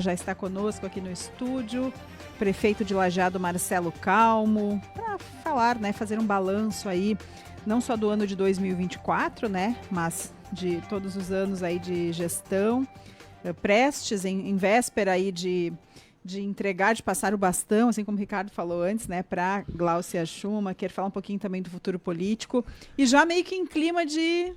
Já está conosco aqui no estúdio, prefeito de Lajeado, Marcelo Calmo, para falar, né, fazer um balanço aí, não só do ano de 2024, né, mas de todos os anos aí de gestão, prestes em véspera aí de entregar, de passar o bastão, assim como o Ricardo falou antes, né, para Gláucia Schumacher, falar um pouquinho também do futuro político, e já meio que em clima de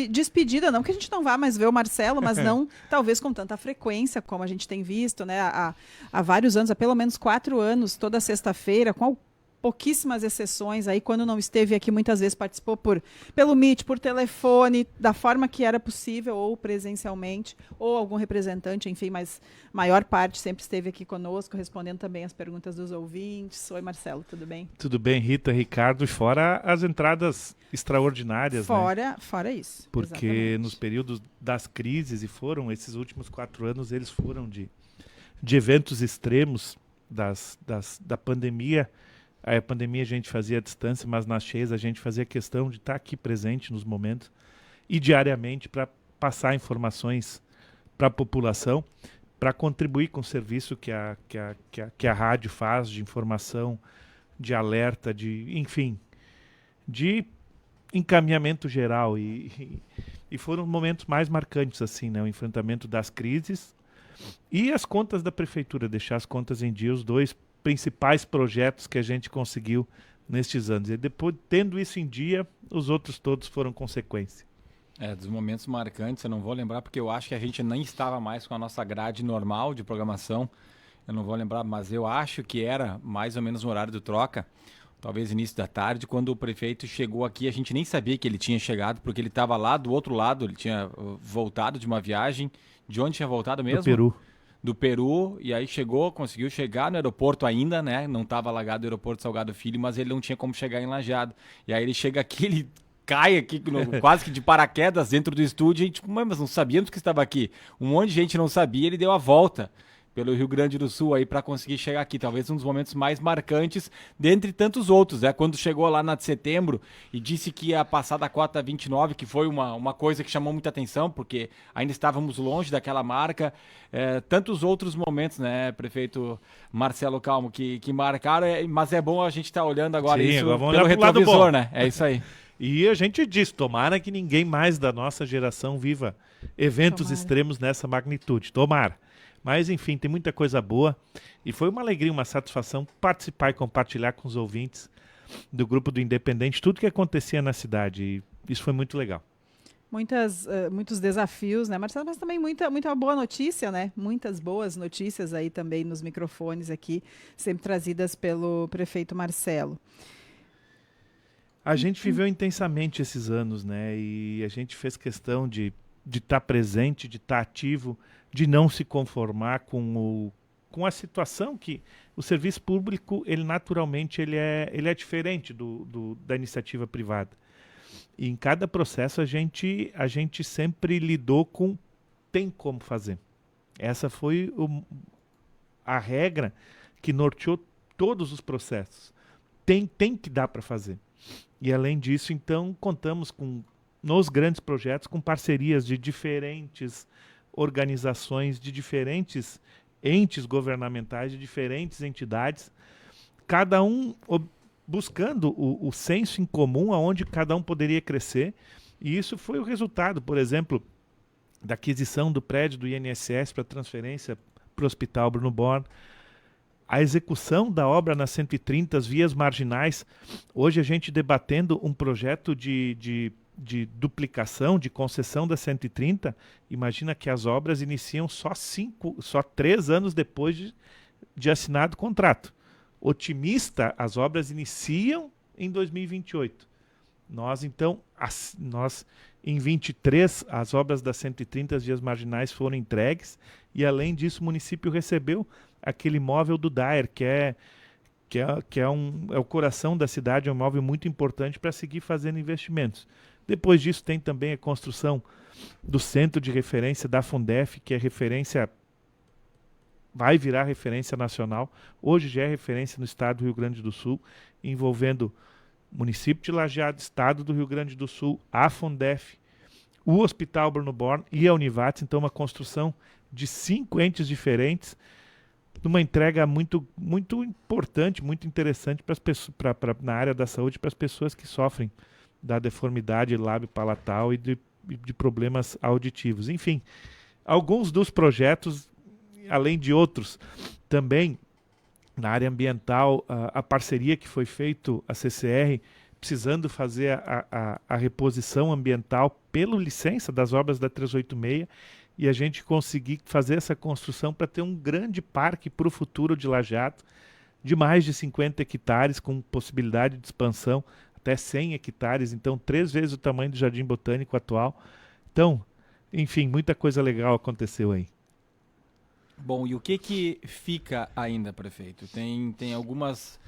despedida, não que a gente não vá mais ver o Marcelo, mas não talvez com tanta frequência como a gente tem visto, né, há vários anos, há pelo menos 4 anos, toda sexta-feira, com pouquíssimas exceções, aí quando não esteve aqui muitas vezes participou pelo Meet, por telefone, da forma que era possível, ou presencialmente, ou algum representante, enfim, mas maior parte sempre esteve aqui conosco, respondendo também as perguntas dos ouvintes. Oi, Marcelo, tudo bem? Tudo bem, Rita, Ricardo, fora as entradas extraordinárias, né? Fora isso. Porque exatamente. nos períodos das crises, e foram esses últimos 4 anos, eles foram de eventos extremos da pandemia. A pandemia a gente fazia à distância, mas nas cheias a gente fazia questão de estar aqui presente nos momentos e diariamente para passar informações para a população, para contribuir com o serviço que a rádio faz de informação, de alerta, enfim, de encaminhamento geral. E foram momentos mais marcantes, assim, né? O enfrentamento das crises e as contas da prefeitura, deixar as contas em dia, os dois principais projetos que a gente conseguiu nestes anos. E depois, tendo isso em dia, os outros todos foram consequência. Dos momentos marcantes, eu não vou lembrar, porque eu acho que a gente nem estava mais com a nossa grade normal de programação. Eu não vou lembrar, mas eu acho que era mais ou menos no horário do troca, talvez início da tarde, quando o prefeito chegou aqui. A gente nem sabia que ele tinha chegado, porque ele estava lá do outro lado, ele tinha voltado de uma viagem. De onde tinha voltado mesmo? Do Peru. Do Peru, e aí conseguiu chegar no aeroporto ainda, né? Não estava alagado o aeroporto Salgado Filho, mas ele não tinha como chegar em Lajeado. E aí ele chega aqui, ele cai aqui quase que de paraquedas dentro do estúdio, e a gente, mas não sabíamos que estava aqui. Um monte de gente não sabia, ele deu a volta pelo Rio Grande do Sul aí para conseguir chegar aqui. Talvez um dos momentos mais marcantes, dentre tantos outros, né? Quando chegou lá na de setembro e disse que ia passar da cota 29, que foi uma coisa que chamou muita atenção, porque ainda estávamos longe daquela marca. Tantos outros momentos, né, prefeito Marcelo Calmo, que marcaram, mas é bom a gente estar olhando agora. Sim, isso agora pelo retrovisor, né? É isso aí. E a gente diz, tomara que ninguém mais da nossa geração viva eventos extremos nessa magnitude. Tomara. Mas, enfim, tem muita coisa boa. E foi uma alegria, uma satisfação participar e compartilhar com os ouvintes do Grupo do Independente tudo que acontecia na cidade. E isso foi muito legal. Muitos desafios, né, Marcelo? Mas também muita boa notícia, né? Muitas boas notícias aí também nos microfones aqui, sempre trazidas pelo prefeito Marcelo. A gente viveu intensamente esses anos, né? E a gente fez questão de estar presente, de estar ativo, de não se conformar com a situação que o serviço público, ele naturalmente ele é diferente da iniciativa privada. E em cada processo a gente sempre lidou com tem como fazer. Essa foi a regra que norteou todos os processos. Tem que dar para fazer. E além disso, então, contamos nos grandes projetos com parcerias de diferentes organizações, de diferentes entes governamentais, de diferentes entidades, cada um buscando o senso em comum aonde cada um poderia crescer. E isso foi o resultado, por exemplo, da aquisição do prédio do INSS para transferência para o Hospital Bruno Born, a execução da obra na 130, as vias marginais. Hoje a gente debatendo um projeto de duplicação, de concessão da 130, imagina que as obras iniciam só 3 anos depois de assinado o contrato. Otimista, as obras iniciam em 2028. Nós em 23, as obras das 130, as vias marginais foram entregues, e além disso o município recebeu aquele imóvel do DAER, que é o coração da cidade, é um imóvel muito importante para seguir fazendo investimentos. Depois disso tem também a construção do centro de referência da Fundef, que é referência, vai virar referência nacional. Hoje já é referência no estado do Rio Grande do Sul, envolvendo o município de Lajeado, estado do Rio Grande do Sul, a Fundef, o Hospital Bruno Born e a Univates. Então uma construção de 5 entes diferentes, numa entrega muito, muito importante, muito interessante na área da saúde para as pessoas que sofrem da deformidade lábio-palatal e de problemas auditivos. Enfim, alguns dos projetos, além de outros, também na área ambiental, a parceria que foi feita, a CCR, precisando fazer a reposição ambiental pela licença das obras da 386, e a gente conseguir fazer essa construção para ter um grande parque para o futuro de Lajeado, de mais de 50 hectares, com possibilidade de expansão até 100 hectares, então 3 vezes o tamanho do Jardim Botânico atual. Então, enfim, muita coisa legal aconteceu aí. Bom, e o que fica ainda, prefeito? Tem algumas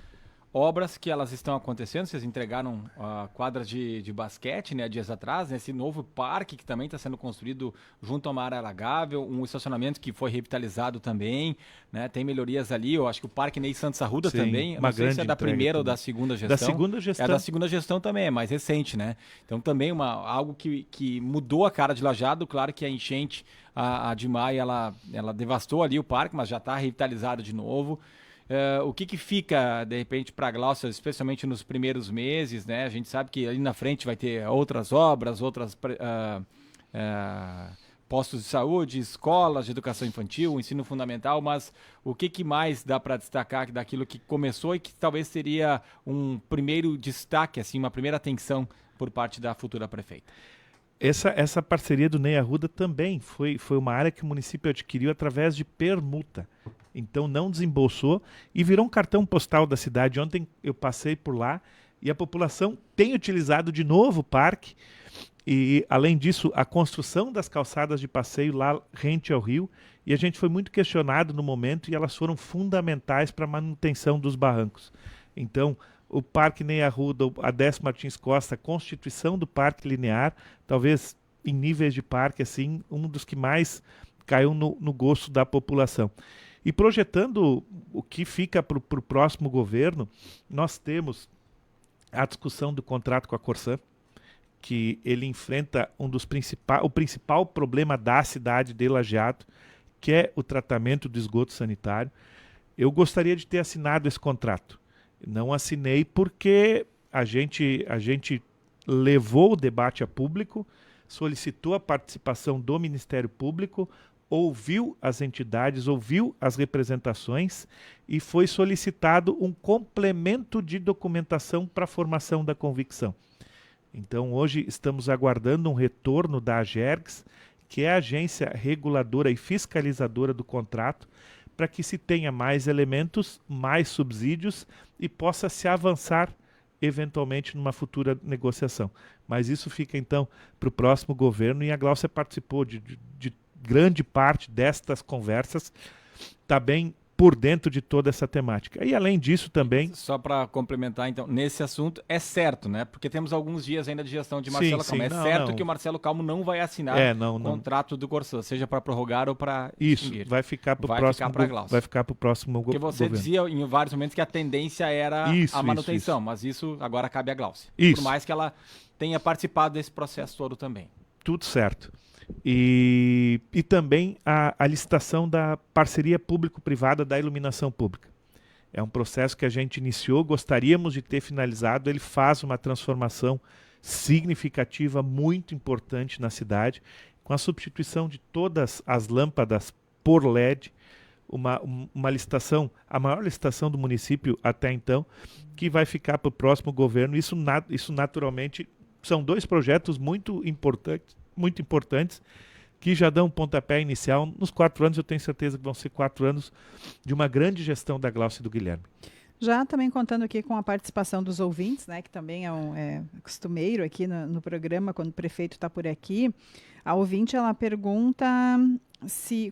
obras que elas estão acontecendo. Vocês entregaram quadras de basquete, né, dias atrás, né, esse novo parque que também está sendo construído junto a uma área alagável, um estacionamento que foi revitalizado também, né, tem melhorias ali. Eu acho que o Parque Ney Santos Arruda também, não sei se é da primeira ou da segunda gestão. Da segunda gestão. É da segunda gestão também, é mais recente, né? Então também algo que mudou a cara de Lajeado. Claro que a enchente, a de maio, ela devastou ali o parque, mas já está revitalizado de novo. O que fica, de repente, para a Gláucia, especialmente nos primeiros meses, né? A gente sabe que ali na frente vai ter outras obras, outras postos de saúde, escolas de educação infantil, ensino fundamental, mas o que mais dá para destacar daquilo que começou e que talvez seria um primeiro destaque, assim, uma primeira atenção por parte da futura prefeita? Essa parceria do Ney Arruda também foi uma área que o município adquiriu através de permuta. Então não desembolsou e virou um cartão postal da cidade. Ontem eu passei por lá e a população tem utilizado de novo o parque. E, além disso, a construção das calçadas de passeio lá rente ao rio. E a gente foi muito questionado no momento e elas foram fundamentais para a manutenção dos barrancos. Então, o Parque Ney Arruda, a Décio Martins Costa, a constituição do Parque Linear, talvez em níveis de parque, assim, um dos que mais caiu no gosto da população. E projetando o que fica para o próximo governo, nós temos a discussão do contrato com a Corsã, que ele enfrenta o principal problema da cidade de Lajeado, que é o tratamento do esgoto sanitário. Eu gostaria de ter assinado esse contrato. Não assinei porque a gente levou o debate a público, solicitou a participação do Ministério Público, ouviu as entidades, ouviu as representações e foi solicitado um complemento de documentação para a formação da convicção. Então, hoje estamos aguardando um retorno da AGERGS, que é a agência reguladora e fiscalizadora do contrato, para que se tenha mais elementos, mais subsídios e possa se avançar eventualmente numa futura negociação. Mas isso fica então para o próximo governo e a Gláucia participou de grande parte destas conversas, está bem por dentro de toda essa temática. E além disso também... Só para complementar, então, nesse assunto, é certo, né? Porque temos alguns dias ainda de gestão de Marcelo Calmo. É certo que o Marcelo Calmo não vai assinar o contrato do Corsã, seja para prorrogar ou para extinguir. Isso, vai ficar para o próximo governo. Porque você dizia em vários momentos que a tendência era a manutenção, mas isso agora cabe à Gláucia. Por mais que ela tenha participado desse processo todo também. Tudo certo. E também a licitação da parceria público-privada da iluminação pública. É um processo que a gente iniciou, gostaríamos de ter finalizado. Ele faz uma transformação significativa, muito importante na cidade, com a substituição de todas as lâmpadas por LED, uma licitação, a maior licitação do município até então, que vai ficar para o próximo governo. Isso naturalmente são 2 projetos muito importantes, que já dão um pontapé inicial. Nos 4 anos, eu tenho certeza que vão ser 4 anos de uma grande gestão da Gláucia e do Guilherme. Já também contando aqui com a participação dos ouvintes, né, que também é costumeiro aqui no programa, quando o prefeito está por aqui. A ouvinte, ela pergunta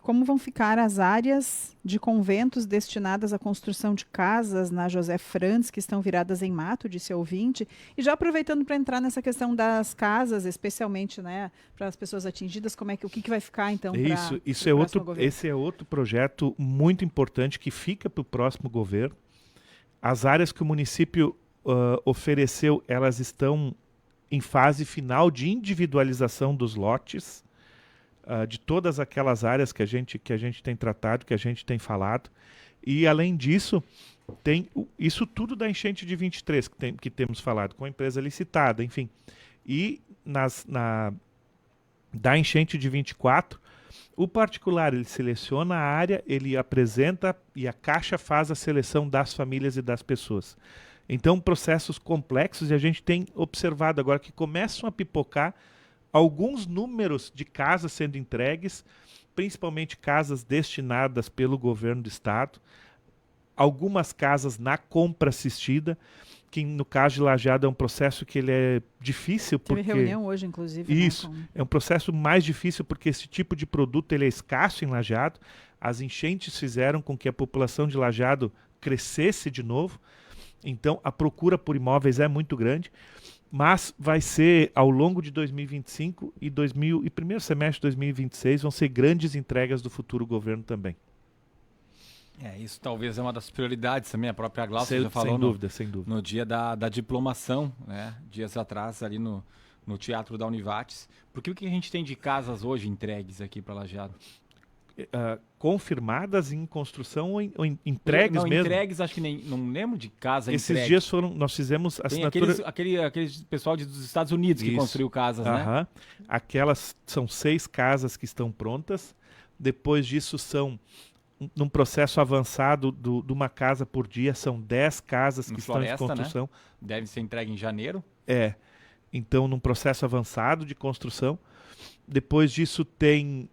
como vão ficar as áreas de conventos destinadas à construção de casas na José Franz, que estão viradas em mato, disse a ouvinte. E já aproveitando para entrar nessa questão das casas, especialmente, né, para as pessoas atingidas, o que vai ficar então para esse é outro projeto muito importante que fica para o próximo governo. As áreas que o município ofereceu, elas estão em fase final de individualização dos lotes. de todas aquelas áreas que a gente tem tratado, que a gente tem falado. E, além disso, tem isso tudo da enchente de 23 que temos falado, com a empresa licitada, enfim. E da enchente de 24, o particular ele seleciona a área, ele apresenta e a Caixa faz a seleção das famílias e das pessoas. Então, processos complexos, e a gente tem observado agora que começam a pipocar alguns números de casas sendo entregues, principalmente casas destinadas pelo governo do estado, algumas casas na compra assistida, que no caso de Lajeado é um processo que ele é difícil. Teve porque reunião hoje, inclusive. Isso, né, é um processo mais difícil porque esse tipo de produto ele é escasso em Lajeado. As enchentes fizeram com que a população de Lajeado crescesse de novo, então a procura por imóveis é muito grande, mas vai ser ao longo de 2025 e primeiro semestre de 2026 vão ser grandes entregas do futuro governo também. Isso talvez é uma das prioridades também, a própria Glaucia já falou sem dúvida. no dia da diplomação, né? Dias atrás ali no Teatro da Univates. Porque o que a gente tem de casas hoje entregues aqui para Lajeado? Confirmadas em construção ou entregues não, mesmo? Entregues, acho que não lembro de casa entregue. Esses dias nós fizemos assinatura... Tem aqueles pessoal dos Estados Unidos que construiu casas, né? Aquelas são 6 casas que estão prontas. Depois disso são, num processo avançado de uma casa por dia, são 10 casas que estão em construção. Né? Devem ser entregues em janeiro. Então num processo avançado de construção. Depois disso tem...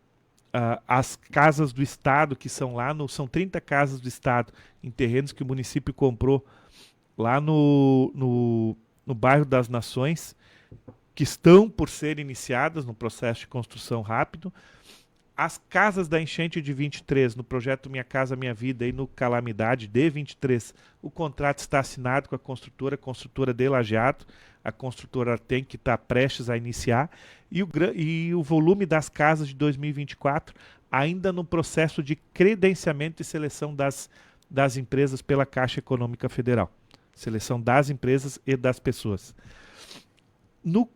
as casas do Estado, que são são 30 casas do Estado em terrenos que o município comprou lá no bairro das Nações, que estão por ser iniciadas no processo de construção rápido. As casas da enchente de 23, no projeto Minha Casa Minha Vida e no Calamidade de 23, o contrato está assinado com a construtora de Lajeado, a construtora tem que estar prestes a iniciar, e o volume das casas de 2024 ainda no processo de credenciamento e seleção das empresas pela Caixa Econômica Federal. Seleção das empresas e das pessoas. No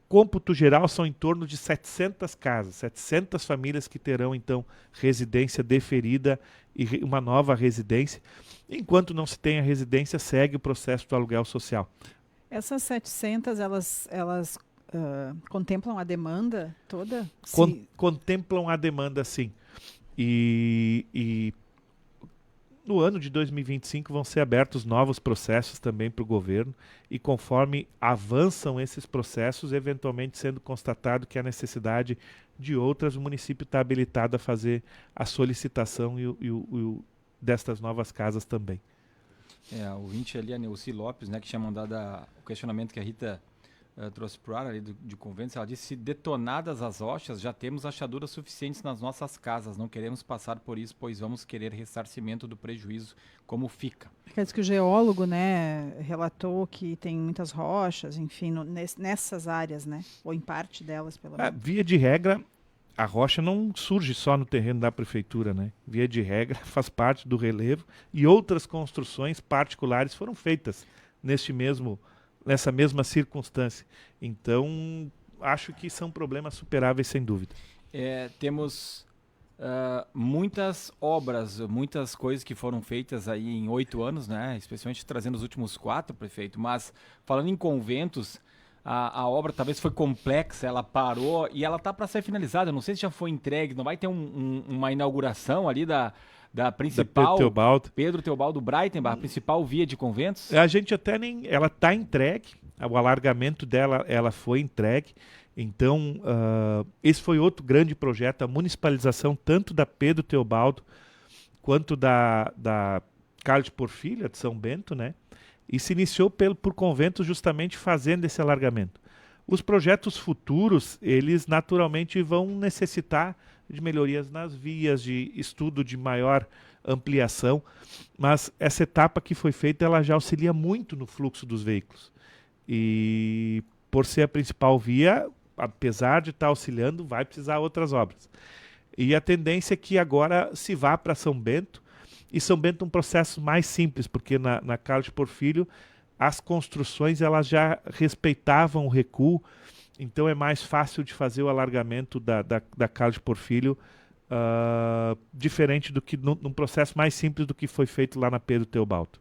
cômputo geral, são em torno de 700 casas, 700 famílias que terão, então, residência deferida e uma nova residência. Enquanto não se tem a residência, segue o processo do aluguel social. Essas 700, elas contemplam a demanda toda? Contemplam a demanda, sim. E no ano de 2025 vão ser abertos novos processos também para o governo, e conforme avançam esses processos, eventualmente sendo constatado que há necessidade de outras, o município está habilitado a fazer a solicitação destas novas casas também. O ouvinte ali, a Neuci Lopes, né, que tinha mandado o questionamento que a Rita trouxe para o ar ali de conventos, ela disse: se detonadas as rochas, já temos achaduras suficientes nas nossas casas, não queremos passar por isso, pois vamos querer ressarcimento do prejuízo, como fica. Quer dizer que o geólogo, né, relatou que tem muitas rochas, enfim, nessas áreas, né, ou em parte delas, pelo menos. Via de regra, a rocha não surge só no terreno da prefeitura, né? Via de regra, faz parte do relevo, e outras construções particulares foram feitas nessa mesma circunstância. Então, acho que são problemas superáveis, sem dúvida. Temos muitas obras, muitas coisas que foram feitas aí em 8 anos, né? Especialmente trazendo os últimos 4, prefeito. Mas, falando em conventos, a obra talvez foi complexa, ela parou e ela está para ser finalizada. Não sei se já foi entregue, não vai ter uma inauguração ali da principal Pedro Teobaldo Breitenbach, a principal via de conventos? A gente ela está entregue, o alargamento dela ela foi entregue. Então, esse foi outro grande projeto, a municipalização tanto da Pedro Teobaldo quanto da Carlos Porfírio, de São Bento, né? E se iniciou por conventos justamente fazendo esse alargamento. Os projetos futuros, eles naturalmente vão necessitar de melhorias nas vias, de estudo de maior ampliação, mas essa etapa que foi feita, ela já auxilia muito no fluxo dos veículos. E por ser a principal via, apesar de estar auxiliando, vai precisar outras obras. E a tendência é que agora se vá para São Bento, e São Bento é um processo mais simples, porque na Carlos Porfírio as construções elas já respeitavam o recuo Então é mais fácil de fazer o alargamento da Carlos Porfírio, diferente do que num processo mais simples do que foi feito lá na Pedro Teobaldo.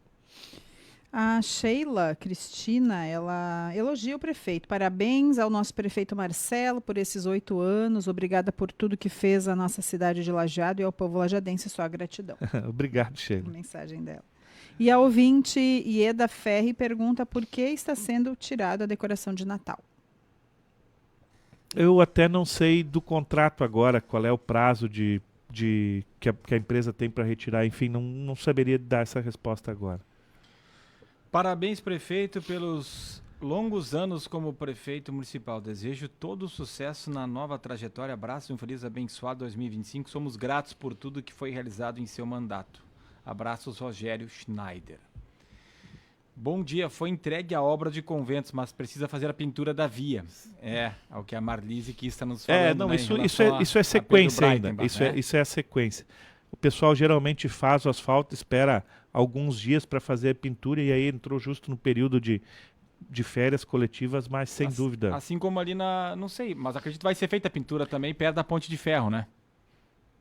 A Sheila Cristina, ela elogia o prefeito. Parabéns ao nosso prefeito Marcelo por esses 8 anos. Obrigada por tudo que fez a nossa cidade de Lajeado e ao povo lajadense. Só gratidão. Obrigado, Sheila. A mensagem dela. E a ouvinte Ieda Ferri pergunta por que está sendo tirada a decoração de Natal. Eu até não sei do contrato agora, qual é o prazo que a empresa tem para retirar. Enfim, não saberia dar essa resposta agora. Parabéns, prefeito, pelos longos anos como prefeito municipal. Desejo todo o sucesso na nova trajetória. Abraço, um feliz abençoado 2025. Somos gratos por tudo que foi realizado em seu mandato. Abraços, Rogério Schneider. Bom dia, foi entregue a obra de conventos, mas precisa fazer a pintura da via. É o que a Marlise aqui está nos falando. Não, isso é sequência ainda. Isso é a sequência. O pessoal geralmente faz o asfalto, espera alguns dias para fazer a pintura e aí entrou justo no período de férias coletivas, mas sem dúvida. Assim como ali não sei, mas acredito que vai ser feita a pintura também perto da ponte de ferro, né?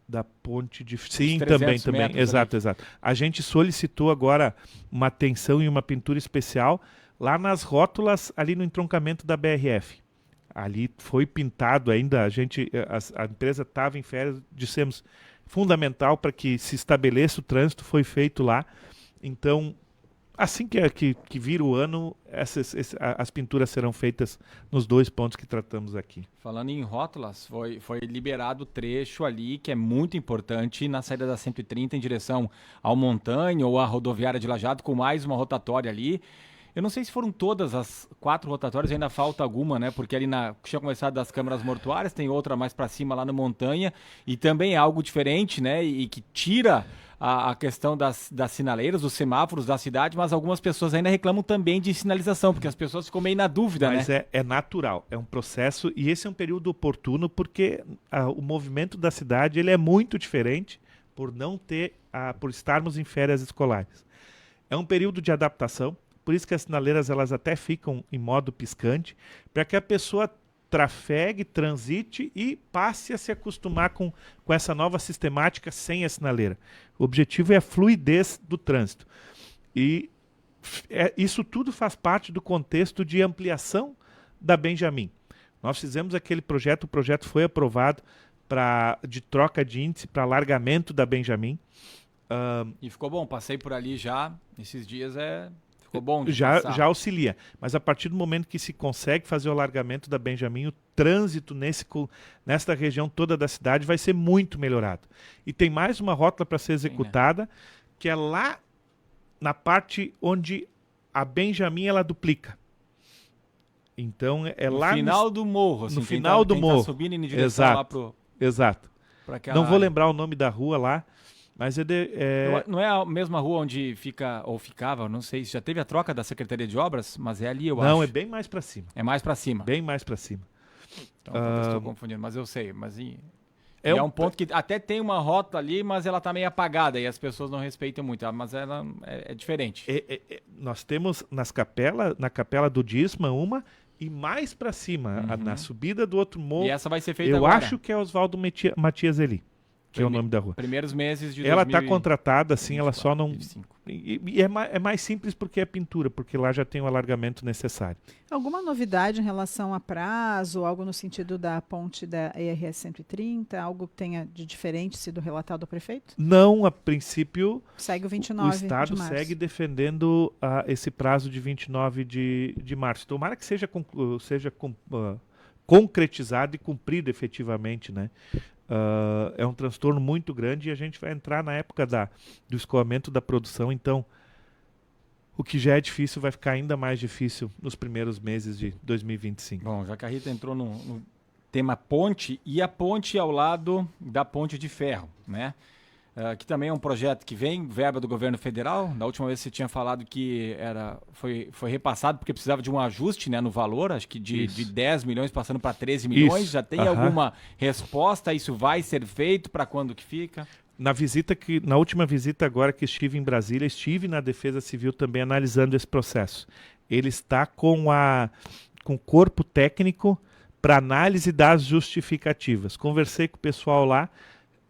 Da ponte de... Sim, também. Exato. A gente solicitou agora uma atenção e uma pintura especial lá nas rótulas, ali no entroncamento da BRF. Ali foi pintado ainda, a empresa estava em férias, dissemos, fundamental para que se estabeleça o trânsito, foi feito lá. Então, assim que vira o ano, as pinturas serão feitas nos 2 pontos que tratamos aqui. Falando em rótulas, foi liberado o trecho ali, que é muito importante, na saída da 130 em direção ao Montanha ou à rodoviária de Lajeado, com mais uma rotatória ali. Eu não sei se foram todas as 4 rotatórias, ainda falta alguma, né? Porque ali tinha começado das câmaras mortuárias, tem outra mais para cima lá no Montanha, e também é algo diferente, né? E que tira a questão das sinaleiras, dos semáforos da cidade, mas algumas pessoas ainda reclamam também de sinalização, porque as pessoas ficam meio na dúvida, mas né? É natural, é um processo, e esse é um período oportuno, porque o movimento da cidade ele é muito diferente por estarmos em férias escolares. É um período de adaptação. Por isso que as sinaleiras elas até ficam em modo piscante, para que a pessoa trafegue, transite e passe a se acostumar com essa nova sistemática sem a sinaleira. O objetivo é a fluidez do trânsito. E isso tudo faz parte do contexto de ampliação da Benjamin. Nós fizemos aquele projeto, o projeto foi aprovado de troca de índice para alargamento da Benjamin. E ficou bom, passei por ali já, esses dias ficou bom de já passar. Já auxilia, mas a partir do momento que se consegue fazer o alargamento da Benjamin, o trânsito nesta região toda da cidade vai ser muito melhorado. E tem mais uma rótula para ser executada, né? Que é lá na parte onde a Benjamin ela duplica. Então é lá no final do morro, assim, no final do morro. Tá subindo em direção lá Exato. Não vou lembrar o nome da rua lá. Mas não é a mesma rua onde fica, ou ficava, não sei, se já teve a troca da Secretaria de Obras, mas é ali, eu acho. Não, é bem mais para cima. É mais para cima. Bem mais para cima. Então, estou confundindo, mas eu sei. Mas é um ponto que até tem uma rota ali, mas ela está meio apagada e as pessoas não respeitam muito, mas ela é diferente. Nós temos na capela do Disma uma e mais para cima, na subida do outro morro. E essa vai ser feita agora. Eu acho que é Oswaldo Matias Eli. Que é o nome da rua. Primeiros meses de Ela está contratada, assim, 24, ela só não... 25. E é mais simples porque é pintura, porque lá já tem o alargamento necessário. Alguma novidade em relação a prazo, algo no sentido da ponte da ERS 130, algo que tenha de diferente sido relatado ao prefeito? Não, a princípio... Segue o 29 o Estado de março. segue defendendo esse prazo de 29 de março. Tomara que seja concretizado e cumprido efetivamente, né? É um transtorno muito grande e a gente vai entrar na época do escoamento da produção, então o que já é difícil vai ficar ainda mais difícil nos primeiros meses de 2025. Bom, já que a Rita entrou no tema ponte, e a ponte ao lado da ponte de ferro, né? Que também é um projeto que vem, verba do governo federal. Da última vez você tinha falado que foi repassado porque precisava de um ajuste, né, no valor, acho que de 10 milhões passando para 13 milhões. Isso. Já tem alguma resposta? Isso vai ser feito? Para quando que fica? Na última visita agora que estive em Brasília, estive na Defesa Civil também analisando esse processo. Ele está com o corpo técnico para análise das justificativas. Conversei com o pessoal lá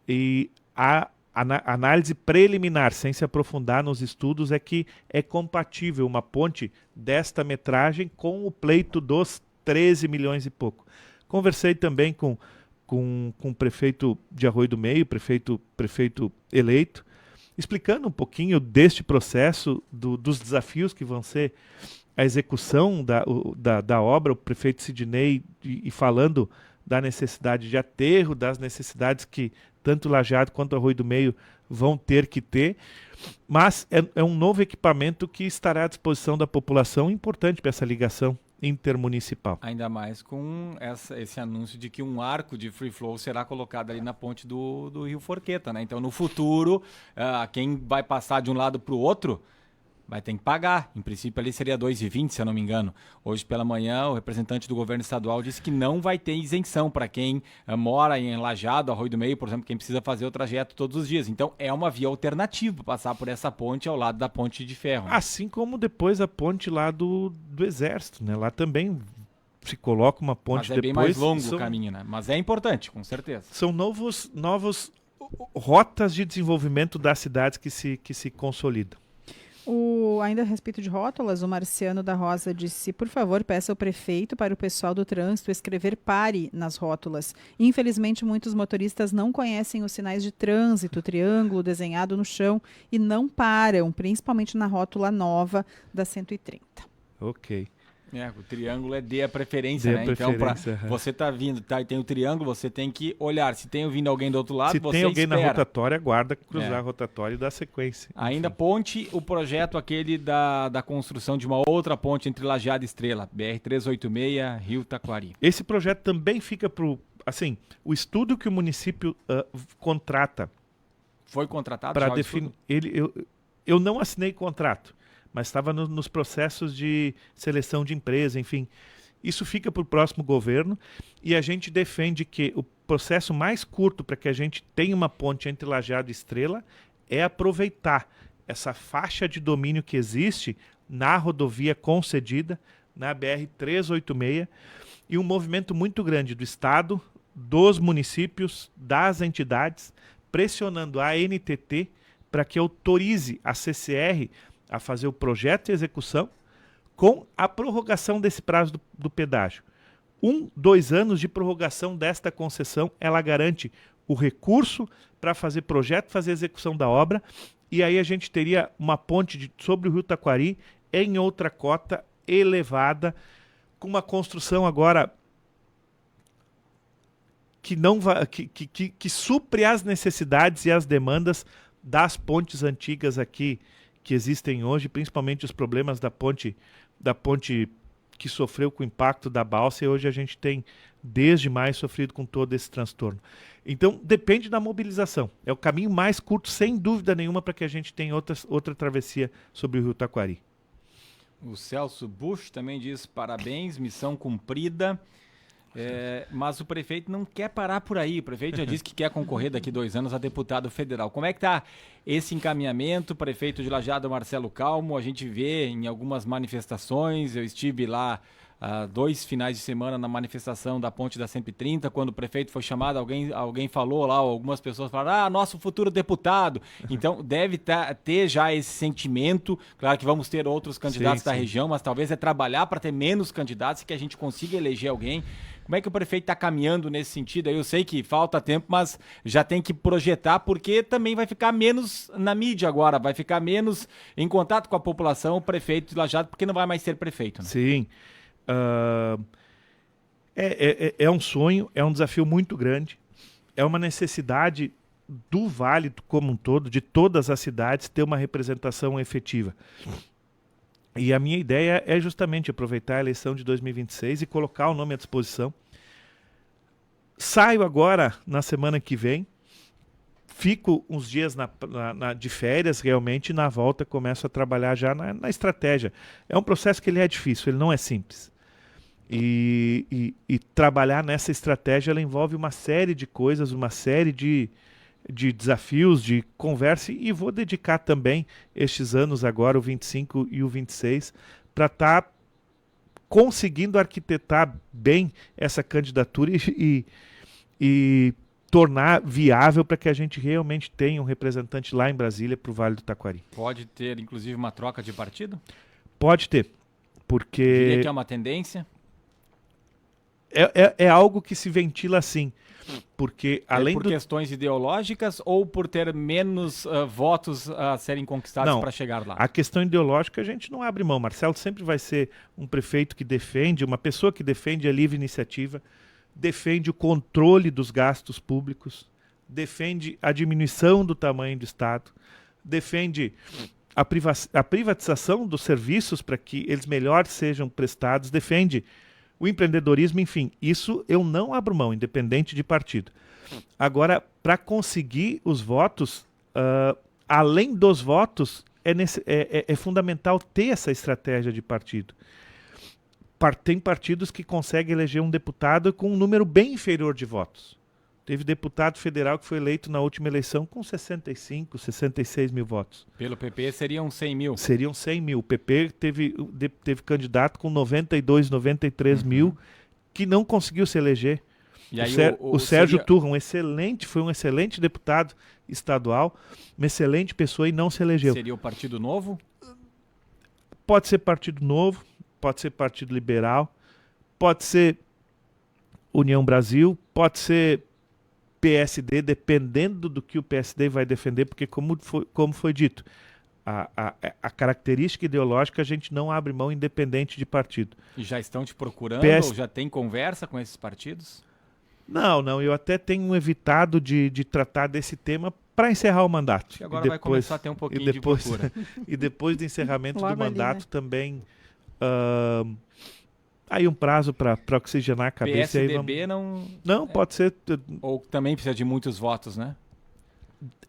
e a análise preliminar, sem se aprofundar nos estudos, é que é compatível uma ponte desta metragem com o pleito dos 13 milhões e pouco. Conversei também com o prefeito de Arroio do Meio, prefeito eleito, explicando um pouquinho deste processo, dos desafios que vão ser a execução da obra, o prefeito Sidney, e falando da necessidade de aterro, das necessidades que tanto Lajeado quanto Arroio do Meio vão ter que ter, mas é um novo equipamento que estará à disposição da população, importante para essa ligação intermunicipal. Ainda mais com esse anúncio de que um arco de free flow será colocado ali na ponte do Rio Forqueta, né? Então, no futuro, quem vai passar de um lado para o outro vai ter que pagar. Em princípio, ali seria 2,20, se eu não me engano. Hoje pela manhã, o representante do governo estadual disse que não vai ter isenção para quem mora em Lajeado, Arroio do Meio, por exemplo, quem precisa fazer o trajeto todos os dias. Então, é uma via alternativa passar por essa ponte ao lado da ponte de ferro. Né? Assim como depois a ponte lá do Exército, né? Lá também se coloca uma ponte. Mas é depois, bem mais longo o caminho, né? Mas é importante, com certeza. São novos rotas de desenvolvimento das cidades que se consolidam. Ainda a respeito de rótulas, o Marciano da Rosa disse, por favor, peça ao prefeito para o pessoal do trânsito escrever pare nas rótulas. Infelizmente, muitos motoristas não conhecem os sinais de trânsito, triângulo desenhado no chão, e não param, principalmente na rótula nova da 130. Ok. O triângulo dê a preferência, né? Então, você tá vindo, e tem o triângulo, você tem que olhar. Se tem vindo alguém do outro lado, se você tem alguém espera. na rotatória, aguarda cruzar a rotatória e dar sequência. Ainda Enfim. ponte, o projeto aquele da construção de uma outra ponte entre Lajeado e Estrela, BR-386, Rio Taquari. Esse projeto também fica o estudo que o município contrata. Foi contratado para já definir. Eu não assinei contrato, mas estava nos processos de seleção de empresa, enfim. Isso fica para o próximo governo e a gente defende que o processo mais curto para que a gente tenha uma ponte entre Lajeado e Estrela é aproveitar essa faixa de domínio que existe na rodovia concedida, na BR-386, e um movimento muito grande do Estado, dos municípios, das entidades, pressionando a ANTT para que autorize a CCR a fazer o projeto e execução com a prorrogação desse prazo do pedágio. 2 anos de prorrogação desta concessão, ela garante o recurso para fazer projeto, fazer execução da obra, e aí a gente teria uma ponte sobre o Rio Taquari em outra cota elevada, com uma construção agora que supre as necessidades e as demandas das pontes antigas aqui que existem hoje, principalmente os problemas da ponte que sofreu com o impacto da balsa, e hoje a gente tem, desde maio, sofrido com todo esse transtorno. Então, depende da mobilização. É o caminho mais curto, sem dúvida nenhuma, para que a gente tenha outra travessia sobre o Rio Taquari. O Celso Bush também diz, parabéns, missão cumprida. Mas o prefeito não quer parar por aí. O prefeito já disse que quer concorrer daqui 2 anos a deputado federal. Como é que está esse encaminhamento? O prefeito de Lajeado, Marcelo Calmo, a gente vê em algumas manifestações. Eu estive lá 2 finais de semana na manifestação da ponte da 130, quando o prefeito foi chamado, alguém falou lá, algumas pessoas falaram, nosso futuro deputado. Então deve ter já esse sentimento. Claro que vamos ter outros candidatos da região, mas talvez trabalhar para ter menos candidatos e que a gente consiga eleger alguém. Como é que o prefeito está caminhando nesse sentido? Eu sei que falta tempo, mas já tem que projetar, porque também vai ficar menos na mídia agora, vai ficar menos em contato com a população, o prefeito de Lajeado, porque não vai mais ser prefeito. Né? Sim. É um sonho, é um desafio muito grande, é uma necessidade do Vale como um todo, de todas as cidades, ter uma representação efetiva. E a minha ideia é justamente aproveitar a eleição de 2026 e colocar o nome à disposição. Saio agora na semana que vem, fico uns dias de férias realmente, e na volta começo a trabalhar já na estratégia. É um processo que ele é difícil, ele não é simples. E trabalhar nessa estratégia, ela envolve uma série de coisas, uma série de desafios, de conversa, e vou dedicar também estes anos agora, o 25 e o 26, para estar conseguindo arquitetar bem essa candidatura e tornar viável para que a gente realmente tenha um representante lá em Brasília para o Vale do Taquari. Pode ter, inclusive, uma troca de partido? Pode ter, porque Diria que é uma tendência? é algo que se ventila assim, porque além por questões ideológicas ou por ter menos votos a serem conquistados para chegar lá? A questão ideológica a gente não abre mão. Marcelo sempre vai ser um prefeito que defende, uma pessoa que defende a livre iniciativa, defende o controle dos gastos públicos, defende a diminuição do tamanho do Estado, defende a privatização dos serviços para que eles melhor sejam prestados, defende o empreendedorismo, enfim, isso eu não abro mão, independente de partido. Agora, para conseguir os votos, além dos votos, é fundamental ter essa estratégia de partido. Tem partidos que conseguem eleger um deputado com um número bem inferior de votos. Teve deputado federal que foi eleito na última eleição com 65, 66 mil votos. Pelo PP seriam 100 mil? Seriam 100 mil. O PP teve candidato com 92, 93 mil que não conseguiu se eleger. E aí o Sérgio Turra, foi um excelente deputado estadual, uma excelente pessoa e não se elegeu. Seria o Partido Novo? Pode ser Partido Novo, pode ser Partido Liberal, pode ser União Brasil, pode ser PSD, dependendo do que o PSD vai defender, porque como foi dito, a característica ideológica a gente não abre mão independente de partido. E já estão te procurando ou já tem conversa com esses partidos? Não, eu até tenho evitado de tratar desse tema para encerrar o mandato. E agora vai começar a ter um pouquinho de procura. E depois do encerramento do mandato também... aí um prazo para oxigenar a cabeça. PSDB aí não pode ser... Ou também precisa de muitos votos, né?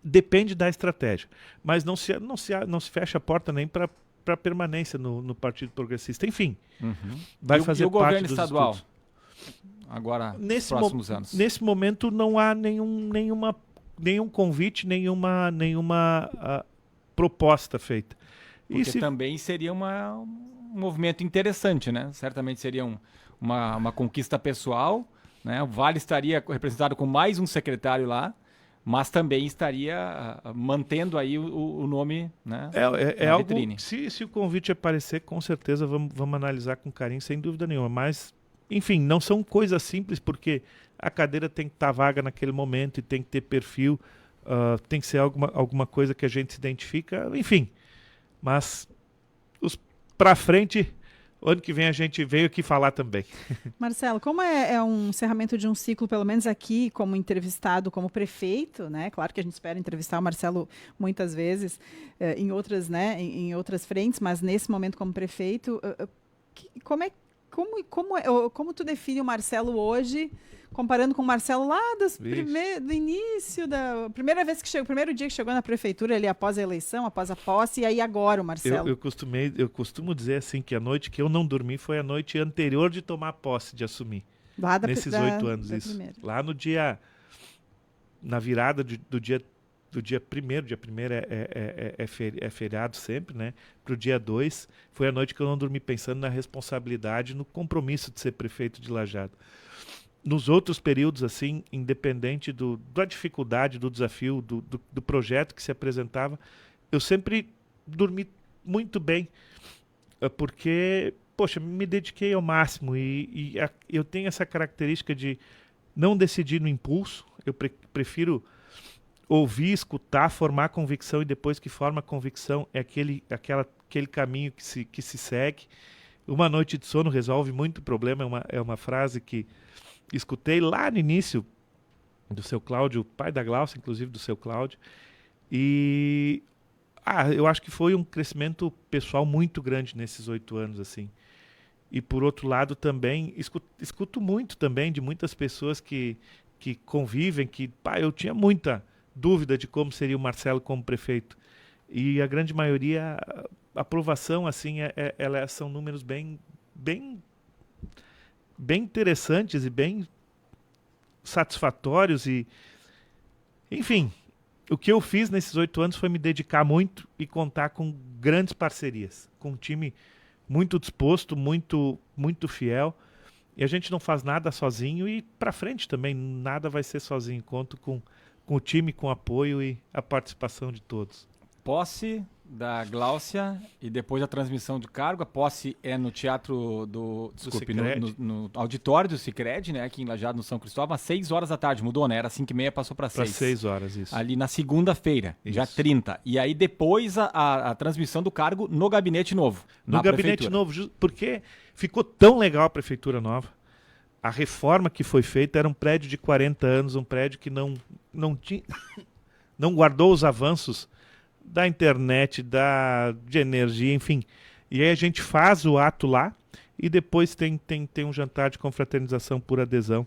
Depende da estratégia. Mas não se fecha a porta nem para permanência no Partido Progressista. Enfim, vai fazer parte dos governo estadual? Estudos. Agora, nos próximos anos. Nesse momento não há nenhum convite, nenhuma proposta feita. Porque também seria um movimento interessante, né? Certamente seria uma conquista pessoal, né? O Vale estaria representado com mais um secretário lá, mas também estaria mantendo aí o nome, né? É algo, se o convite aparecer, com certeza vamos analisar com carinho, sem dúvida nenhuma. Mas, enfim, não são coisas simples, porque a cadeira tem que estar vaga naquele momento e tem que ter perfil, tem que ser alguma coisa que a gente se identifica, enfim. Mas para frente, ano que vem a gente veio aqui falar também. Marcelo, como é um encerramento de um ciclo, pelo menos aqui, como entrevistado, como prefeito, né? Claro que a gente espera entrevistar o Marcelo muitas vezes em outras, né? Em outras frentes, mas nesse momento como prefeito, como tu define o Marcelo hoje, comparando com o Marcelo lá do início, da primeira vez que chegou, primeiro dia que chegou na prefeitura, ali após a eleição, após a posse, e aí agora o Marcelo? Eu costumo dizer assim que a noite que eu não dormi foi a noite anterior de tomar posse, de assumir. Nesses 8 anos, isso. Primeira. Lá no dia, na virada do dia 1º, dia 1º é feriado sempre, né? Pro dia 2, foi a noite que eu não dormi pensando na responsabilidade, no compromisso de ser prefeito de Lajeado. Nos outros períodos, assim, independente da dificuldade, do desafio, do projeto que se apresentava, eu sempre dormi muito bem, porque, poxa, me dediquei ao máximo e eu tenho essa característica de não decidir no impulso. Eu prefiro ouvir, escutar, formar convicção, e depois que forma convicção é aquele caminho que se segue. Uma noite de sono resolve muito problema, é uma frase que escutei lá no início do seu Cláudio, pai da Glaucia, inclusive do seu Cláudio, e eu acho que foi um crescimento pessoal muito grande nesses 8 anos, assim. E por outro lado também, escuto muito também de muitas pessoas que convivem, eu tinha muita dúvida de como seria o Marcelo como prefeito. E a grande maioria, a aprovação, assim, são números bem interessantes e bem satisfatórios. E, enfim, o que eu fiz nesses 8 anos foi me dedicar muito e contar com grandes parcerias, com um time muito disposto, muito fiel. E a gente não faz nada sozinho e para frente também, nada vai ser sozinho. Conto com o time, com o apoio e a participação de todos. Posse da Gláucia e depois a transmissão de cargo. A posse é no teatro desculpe, no auditório do Sicredi, né, aqui em Lajeado, no São Cristóvão, às 6 horas da tarde. Mudou, né? Era 5h30, passou para 6. Para 6 horas, isso. Ali na segunda-feira, dia 30. E aí depois a transmissão do cargo no gabinete novo. No gabinete novo, porque ficou tão legal a prefeitura nova. A reforma que foi feita era um prédio de 40 anos, um prédio que não tinha, não guardou os avanços da internet, de energia, enfim. E aí a gente faz o ato lá e depois tem um jantar de confraternização por adesão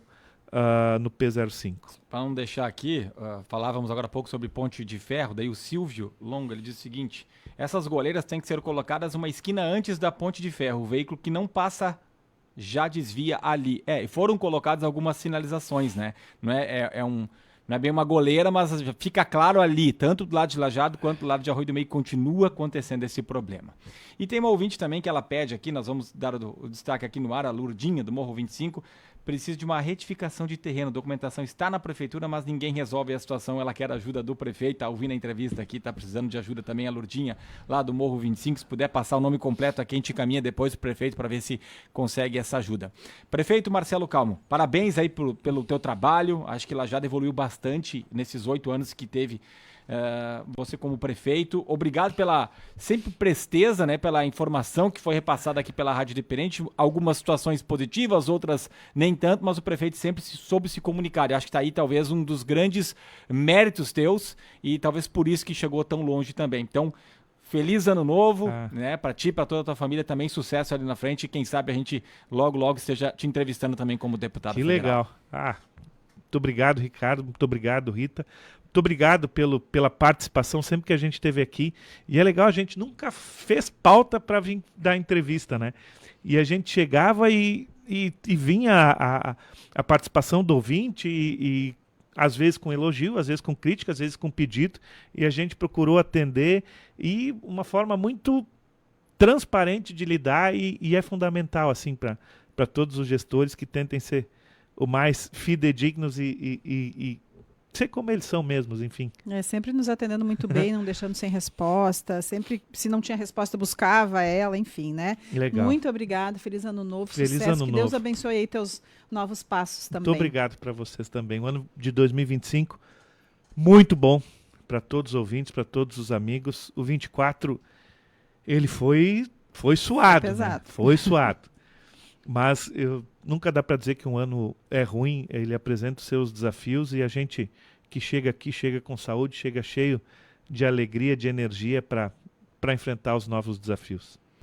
no P05. Para não deixar aqui, falávamos agora há pouco sobre ponte de ferro, daí o Silvio Longa, ele diz o seguinte: essas goleiras têm que ser colocadas uma esquina antes da ponte de ferro, o veículo que não passa já desvia ali. E foram colocadas algumas sinalizações, né? Não é bem uma goleira, mas fica claro ali, tanto do lado de Lajeado quanto do lado de Arroio do Meio, continua acontecendo esse problema. E tem uma ouvinte também que ela pede aqui, nós vamos dar o destaque aqui no ar, a Lurdinha, do Morro 25, precisa de uma retificação de terreno, a documentação está na prefeitura, mas ninguém resolve a situação, ela quer a ajuda do prefeito, tá ouvindo a entrevista aqui, tá precisando de ajuda também, a Lurdinha, lá do Morro 25, se puder passar o nome completo aqui, a gente encaminha depois pro prefeito para ver se consegue essa ajuda. Prefeito Marcelo Calmo, parabéns aí pelo teu trabalho, acho que Lajeado evoluiu bastante nesses 8 anos que teve você como prefeito. Obrigado pela sempre presteza, né, pela informação que foi repassada aqui pela Rádio Independente, algumas situações positivas, outras nem tanto, mas o prefeito sempre soube se comunicar. Eu acho que está aí talvez um dos grandes méritos teus e talvez por isso que chegou tão longe também. Então, feliz ano novo, né, para ti, para toda a tua família, também sucesso ali na frente e quem sabe a gente logo esteja te entrevistando também como deputado federal. Que legal. Muito obrigado, Ricardo, muito obrigado, Rita. Muito obrigado pela participação sempre que a gente esteve aqui. E é legal, a gente nunca fez pauta para vir dar entrevista, né? E a gente chegava e vinha a participação do ouvinte e às vezes com elogio, às vezes com crítica, às vezes com pedido. E a gente procurou atender e uma forma muito transparente de lidar e é fundamental assim para todos os gestores que tentem ser o mais fidedignos e ser como eles são mesmos, enfim. Sempre nos atendendo muito bem, não deixando sem resposta, sempre, se não tinha resposta, buscava ela, enfim, né? Legal. Muito obrigado, feliz ano novo, feliz sucesso, ano que novo. Deus abençoe aí teus novos passos também. Muito obrigado para vocês também. O ano de 2025, muito bom para todos os ouvintes, para todos os amigos. O 24, ele foi suado, foi pesado. Né? Foi suado. Mas nunca dá para dizer que um ano é ruim, ele apresenta os seus desafios e a gente que chega aqui, chega com saúde, chega cheio de alegria, de energia para enfrentar os novos desafios.